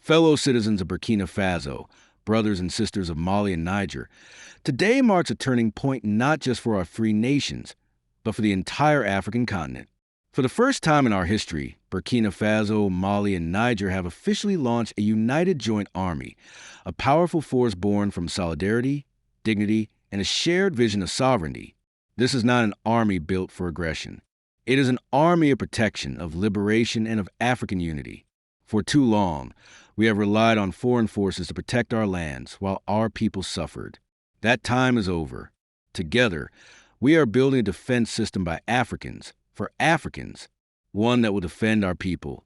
Fellow citizens of Burkina Faso, brothers and sisters of Mali and Niger, today marks a turning point not just for our three nations, but for the entire African continent. For the first time in our history, Burkina Faso, Mali, and Niger have officially launched a united joint army, a powerful force born from solidarity, dignity, and a shared vision of sovereignty. This is not an army built for aggression. It is an army of protection, of liberation, and of African unity. For too long, we have relied on foreign forces to protect our lands while our people suffered. That time is over. Together, we are building a defense system by Africans, for Africans, one that will defend our people,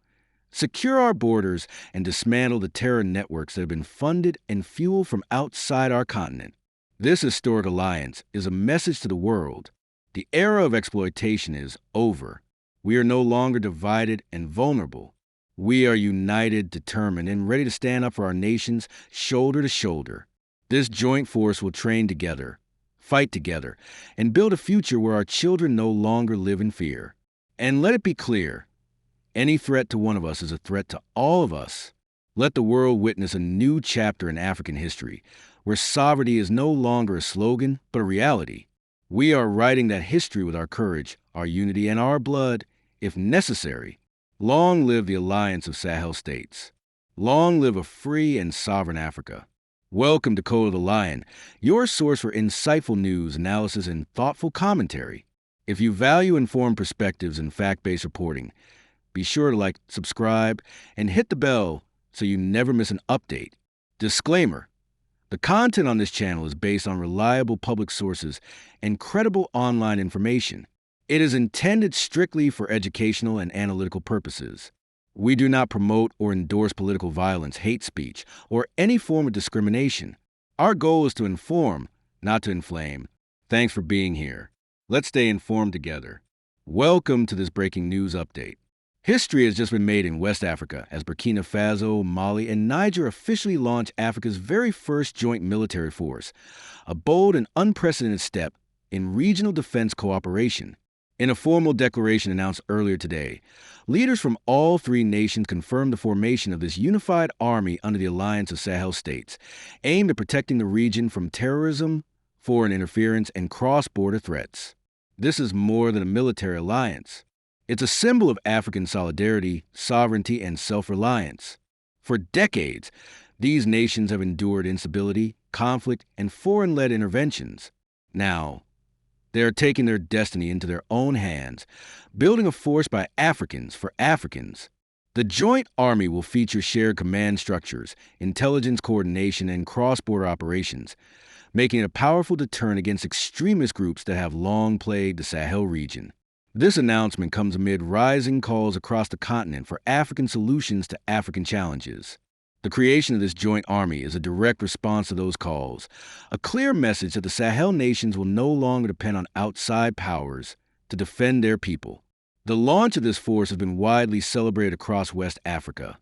secure our borders, and dismantle the terror networks that have been funded and fueled from outside our continent. This historic alliance is a message to the world. The era of exploitation is over. We are no longer divided and vulnerable. We are united, determined, and ready to stand up for our nations shoulder to shoulder. This joint force will train together, fight together, and build a future where our children no longer live in fear. And let it be clear, any threat to one of us is a threat to all of us. Let the world witness a new chapter in African history, where sovereignty is no longer a slogan, but a reality. We are writing that history with our courage, our unity, and our blood, if necessary. Long live the alliance of Sahel states. Long live a free and sovereign Africa. Welcome to Code of the Lion, your source for insightful news, analysis, and thoughtful commentary. If you value informed perspectives and fact-based reporting, be sure to like, subscribe, and hit the bell so you never miss an update. Disclaimer: the content on this channel is based on reliable public sources and credible online information. It is intended strictly for educational and analytical purposes. We do not promote or endorse political violence, hate speech, or any form of discrimination. Our goal is to inform, not to inflame. Thanks for being here. Let's stay informed together. Welcome to this breaking news update. History has just been made in West Africa as Burkina Faso, Mali, and Niger officially launched Africa's very first joint military force, a bold and unprecedented step in regional defense cooperation. In a formal declaration announced earlier today, leaders from all three nations confirmed the formation of this unified army under the Alliance of Sahel States, aimed at protecting the region from terrorism, foreign interference, and cross-border threats. This is more than a military alliance. It's a symbol of African solidarity, sovereignty, and self-reliance. For decades, these nations have endured instability, conflict, and foreign-led interventions. Now, they are taking their destiny into their own hands, building a force by Africans for Africans. The joint army will feature shared command structures, intelligence coordination, and cross-border operations, making it a powerful deterrent against extremist groups that have long plagued the Sahel region. This announcement comes amid rising calls across the continent for African solutions to African challenges. The creation of this joint army is a direct response to those calls, a clear message that the Sahel nations will no longer depend on outside powers to defend their people. The launch of this force has been widely celebrated across West Africa,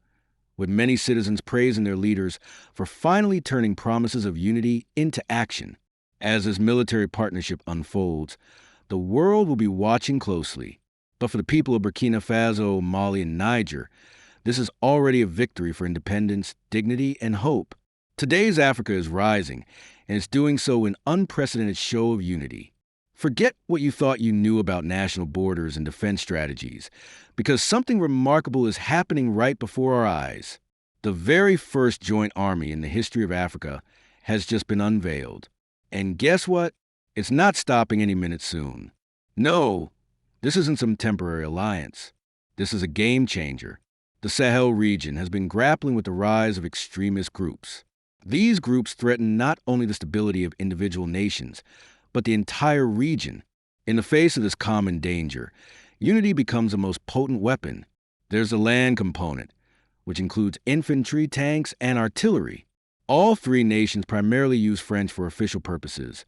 with many citizens praising their leaders for finally turning promises of unity into action. As this military partnership unfolds, the world will be watching closely. But for the people of Burkina Faso, Mali, and Niger, this is already a victory for independence, dignity, and hope. Today's Africa is rising, and it's doing so in unprecedented show of unity. Forget what you thought you knew about national borders and defense strategies, because something remarkable is happening right before our eyes. The very first joint army in the history of Africa has just been unveiled. And guess what? It's not stopping any minute soon. No, this isn't some temporary alliance. This is a game changer. The Sahel region has been grappling with the rise of extremist groups. These groups threaten not only the stability of individual nations, but the entire region. In the face of this common danger, unity becomes the most potent weapon. There's the land component, which includes infantry, tanks, and artillery. All three nations primarily use French for official purposes,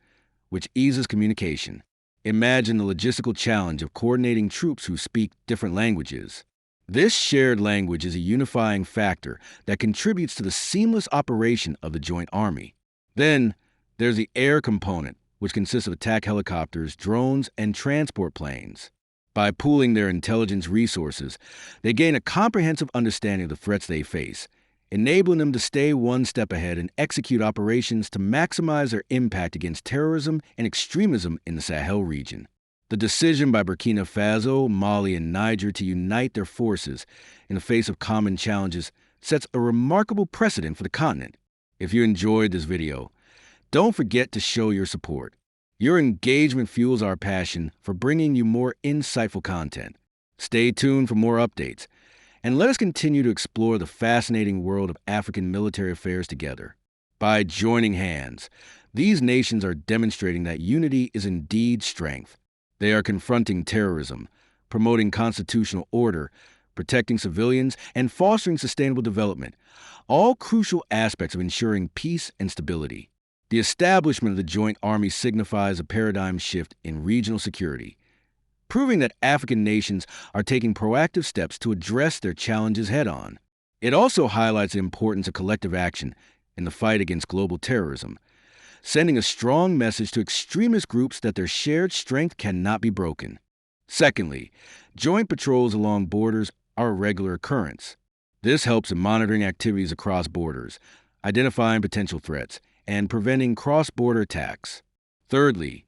which eases communication. Imagine the logistical challenge of coordinating troops who speak different languages. This shared language is a unifying factor that contributes to the seamless operation of the joint army. Then, there's the air component, which consists of attack helicopters, drones, and transport planes. By pooling their intelligence resources, they gain a comprehensive understanding of the threats they face enabling them to stay one step ahead and execute operations to maximize their impact against terrorism and extremism in the Sahel region. The decision by Burkina Faso, Mali, and Niger to unite their forces in the face of common challenges sets a remarkable precedent for the continent. If you enjoyed this video, don't forget to show your support. Your engagement fuels our passion for bringing you more insightful content. Stay tuned for more updates, and let us continue to explore the fascinating world of African military affairs together. By joining hands, these nations are demonstrating that unity is indeed strength. They are confronting terrorism, promoting constitutional order, protecting civilians, and fostering sustainable development, all crucial aspects of ensuring peace and stability. The establishment of the Joint Army signifies a paradigm shift in regional security, proving that African nations are taking proactive steps to address their challenges head-on. It also highlights the importance of collective action in the fight against global terrorism, sending a strong message to extremist groups that their shared strength cannot be broken. Secondly, joint patrols along borders are a regular occurrence. This helps in monitoring activities across borders, identifying potential threats, and preventing cross-border attacks. Thirdly,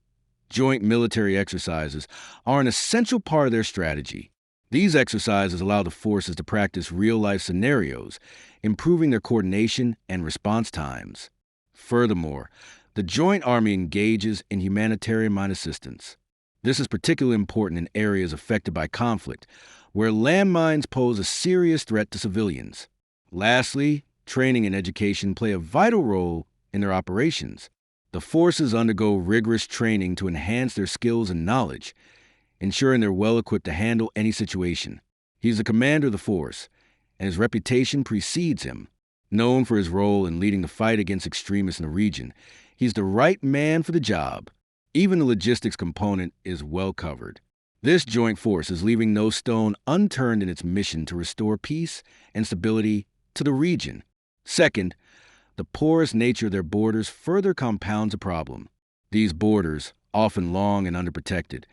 joint military exercises are an essential part of their strategy. These exercises allow the forces to practice real-life scenarios, improving their coordination and response times. Furthermore, the Joint Army engages in humanitarian assistance. This is particularly important in areas affected by conflict, where landmines pose a serious threat to civilians. Lastly, training and education play a vital role in their operations. The forces undergo rigorous training to enhance their skills and knowledge, ensuring they're well equipped to handle any situation. He's the commander of the force, and his reputation precedes him. Known for his role in leading the fight against extremists in the region, he's the right man for the job. Even the logistics component is well covered. This joint force is leaving no stone unturned in its mission to restore peace and stability to the region. Second, the porous nature of their borders further compounds the problem. These borders, often long and underprotected,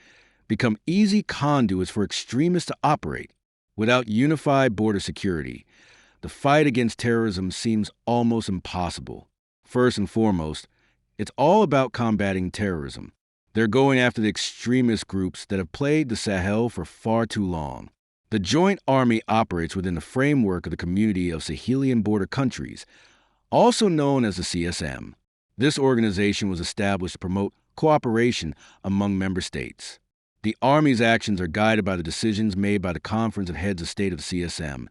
become easy conduits for extremists to operate. Without unified border security, the fight against terrorism seems almost impossible. First and foremost, it's all about combating terrorism. They're going after the extremist groups that have plagued the Sahel for far too long. The Joint Army operates within the framework of the Community of Sahelian Border Countries, also known as the CSM. This organization was established to promote cooperation among member states. The Army's actions are guided by the decisions made by the Conference of Heads of State of the CSM,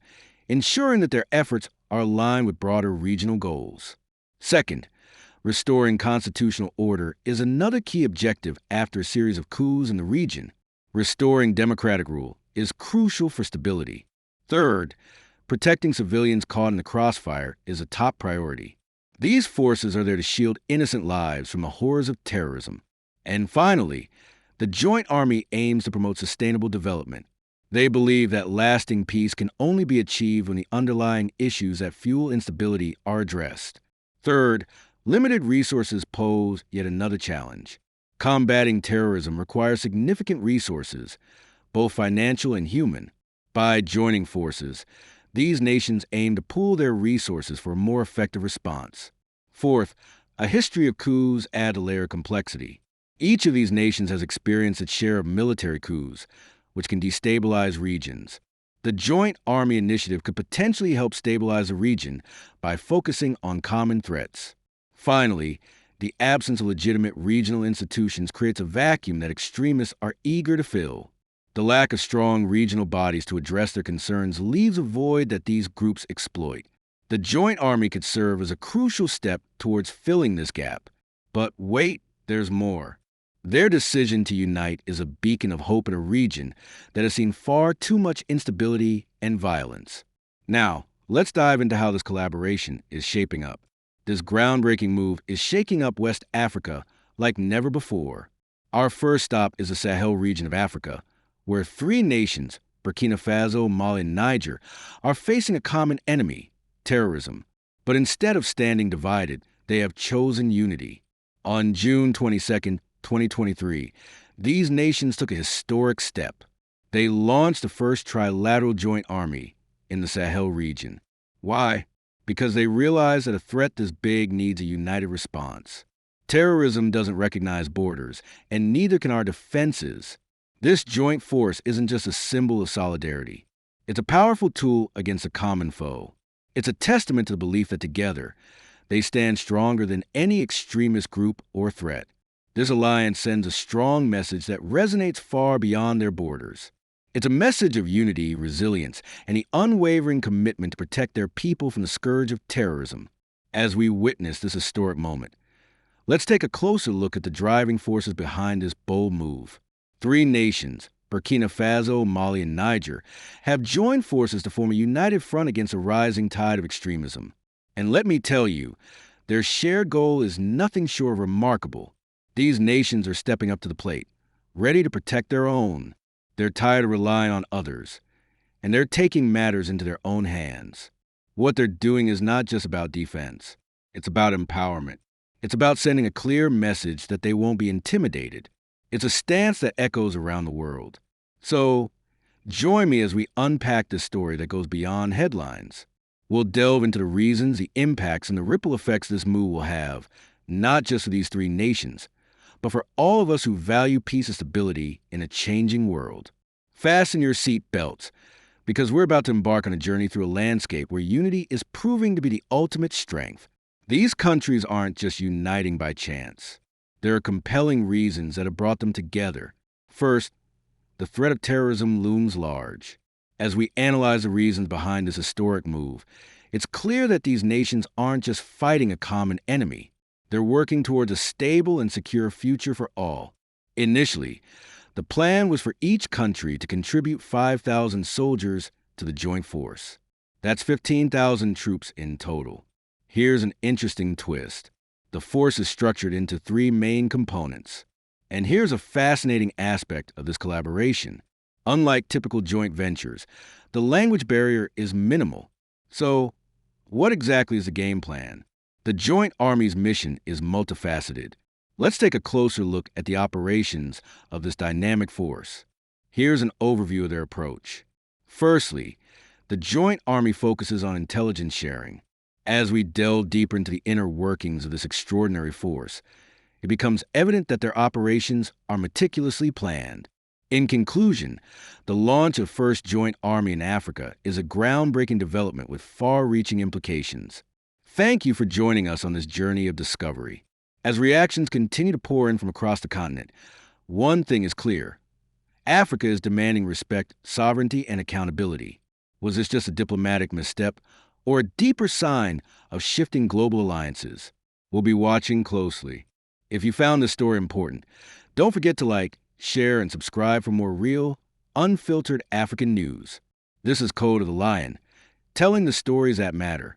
ensuring that their efforts are aligned with broader regional goals. Second, restoring constitutional order is another key objective after a series of coups in the region. Restoring democratic rule is crucial for stability. Third, protecting civilians caught in the crossfire is a top priority. These forces are there to shield innocent lives from the horrors of terrorism. And finally, the Joint Army aims to promote sustainable development. They believe that lasting peace can only be achieved when the underlying issues that fuel instability are addressed. Third, limited resources pose yet another challenge. Combating terrorism requires significant resources, both financial and human. By joining forces, these nations aim to pool their resources for a more effective response. Fourth, a history of coups adds a layer of complexity. Each of these nations has experienced its share of military coups, which can destabilize regions. The Joint Army Initiative could potentially help stabilize the region by focusing on common threats. Finally, the absence of legitimate regional institutions creates a vacuum that extremists are eager to fill. The lack of strong regional bodies to address their concerns leaves a void that these groups exploit. The Joint Army could serve as a crucial step towards filling this gap. But wait, there's more. Their decision to unite is a beacon of hope in a region that has seen far too much instability and violence. Now, let's dive into how this collaboration is shaping up. This groundbreaking move is shaking up West Africa like never before. Our first stop is the Sahel region of Africa, where three nations, Burkina Faso, Mali, and Niger, are facing a common enemy, terrorism. But instead of standing divided, they have chosen unity. On June 22, 2023, these nations took a historic step. They launched the first trilateral joint army in the Sahel region. Why? because they realize that a threat this big needs a united response. Terrorism doesn't recognize borders, and neither can our defenses. This joint force isn't just a symbol of solidarity. It's a powerful tool against a common foe. It's a testament to the belief that together, they stand stronger than any extremist group or threat. This alliance sends a strong message that resonates far beyond their borders. It's a message of unity, resilience, and the unwavering commitment to protect their people from the scourge of terrorism. As we witness this historic moment, let's take a closer look at the driving forces behind this bold move. Three nations, Burkina Faso, Mali, and Niger, have joined forces to form a united front against a rising tide of extremism. And let me tell you, their shared goal is nothing short of remarkable. These nations are stepping up to the plate, ready to protect their own. They're tired of relying on others, and they're taking matters into their own hands. What they're doing is not just about defense. It's about empowerment. It's about sending a clear message that they won't be intimidated. It's a stance that echoes around the world. So, join me as we unpack this story that goes beyond headlines. We'll delve into the reasons, the impacts, and the ripple effects this move will have, not just for these three nations, but for all of us who value peace and stability in a changing world. Fasten your seat belts, because we're about to embark on a journey through a landscape where unity is proving to be the ultimate strength. These countries aren't just uniting by chance. There are compelling reasons that have brought them together. First, the threat of terrorism looms large. As we analyze the reasons behind this historic move, it's clear that these nations aren't just fighting a common enemy. They're working towards a stable and secure future for all. Initially, the plan was for each country to contribute 5,000 soldiers to the joint force. That's 15,000 troops in total. Here's an interesting twist. The force is structured into three main components. And here's a fascinating aspect of this collaboration. Unlike typical joint ventures, the language barrier is minimal. So, what exactly is the game plan? The Joint Army's mission is multifaceted. Let's take a closer look at the operations of this dynamic force. Here's an overview of their approach. Firstly, the Joint Army focuses on intelligence sharing. As we delve deeper into the inner workings of this extraordinary force, it becomes evident that their operations are meticulously planned. In conclusion, the launch of First Joint Army in Africa is a groundbreaking development with far-reaching implications. Thank you for joining us on this journey of discovery. As reactions continue to pour in from across the continent, one thing is clear. Africa is demanding respect, sovereignty, and accountability. Was this just a diplomatic misstep, or a deeper sign of shifting global alliances? We'll be watching closely. If you found this story important, don't forget to like, share, and subscribe for more real, unfiltered African news. This is Code of the Lion, telling the stories that matter.